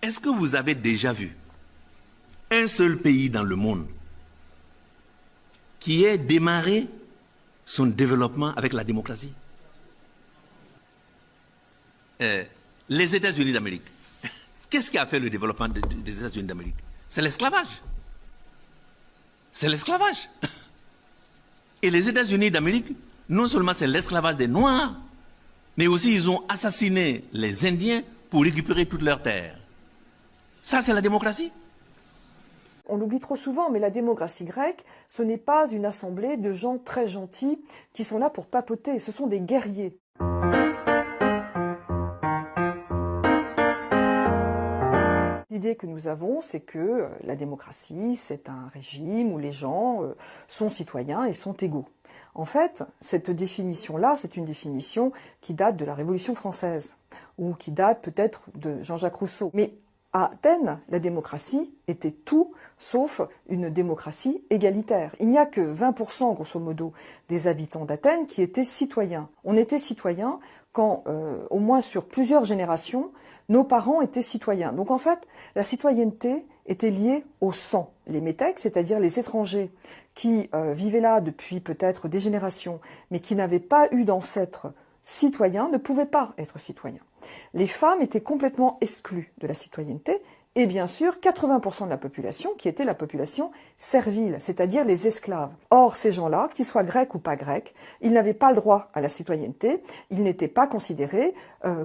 Est-ce que vous avez déjà vu un seul pays dans le monde qui ait démarré son développement avec la démocratie? Les États-Unis d'Amérique. Qu'est-ce qui a fait le développement des États-Unis d'Amérique? C'est l'esclavage. C'est l'esclavage. Et les États-Unis d'Amérique, non seulement c'est l'esclavage des Noirs, mais aussi ils ont assassiné les Indiens pour récupérer toutes leurs terres. Ça, c'est la démocratie. On l'oublie trop souvent, mais la démocratie grecque, ce n'est pas une assemblée de gens très gentils qui sont là pour papoter, ce sont des guerriers. L'idée que nous avons, c'est que la démocratie, c'est un régime où les gens sont citoyens et sont égaux. En fait, cette définition-là, c'est une définition qui date de la Révolution française, ou qui date peut-être de Jean-Jacques Rousseau. Mais à Athènes, la démocratie était tout sauf une démocratie égalitaire. Il n'y a que 20%, grosso modo, des habitants d'Athènes qui étaient citoyens. On était citoyens quand, au moins sur plusieurs générations, nos parents étaient citoyens. Donc en fait, la citoyenneté était liée au sang. Les métèques, c'est-à-dire les étrangers qui vivaient là depuis peut-être des générations, mais qui n'avaient pas eu d'ancêtres citoyens, ne pouvaient pas être citoyens. Les femmes étaient complètement exclues de la citoyenneté, et bien sûr 80% de la population qui était la population servile, c'est-à-dire les esclaves. Or, ces gens-là, qu'ils soient grecs ou pas grecs, ils n'avaient pas le droit à la citoyenneté, ils n'étaient pas considérés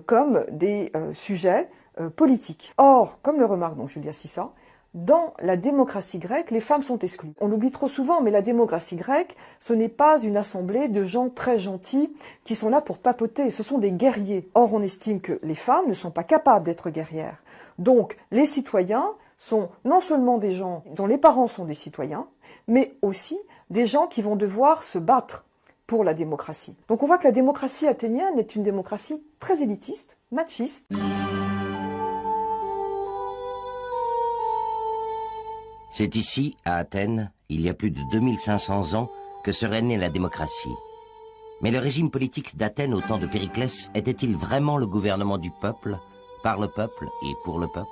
comme des sujets politiques. Or, comme le remarque donc Julia Sissa, dans la démocratie grecque, les femmes sont exclues. On l'oublie trop souvent, mais la démocratie grecque, ce n'est pas une assemblée de gens très gentils qui sont là pour papoter, ce sont des guerriers. Or, on estime que les femmes ne sont pas capables d'être guerrières. Donc, les citoyens sont non seulement des gens dont les parents sont des citoyens, mais aussi des gens qui vont devoir se battre pour la démocratie. Donc on voit que la démocratie athénienne est une démocratie très élitiste, machiste. C'est ici, à Athènes, il y a plus de 2500 ans, que serait née la démocratie. Mais le régime politique d'Athènes au temps de Périclès était-il vraiment le gouvernement du peuple, par le peuple et pour le peuple?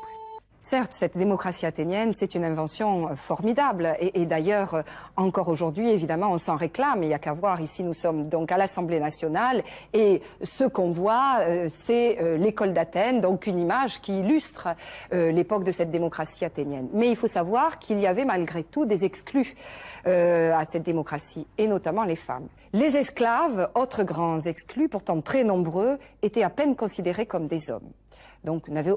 Certes, cette démocratie athénienne, c'est une invention formidable. Et d'ailleurs, encore aujourd'hui, évidemment, on s'en réclame. Il n'y a qu'à voir, ici, nous sommes donc à l'Assemblée nationale. Et ce qu'on voit, c'est l'école d'Athènes, donc une image qui illustre l'époque de cette démocratie athénienne. Mais il faut savoir qu'il y avait malgré tout des exclus à cette démocratie, et notamment les femmes. Les esclaves, autres grands exclus, pourtant très nombreux, étaient à peine considérés comme des hommes. Donc, n'avaient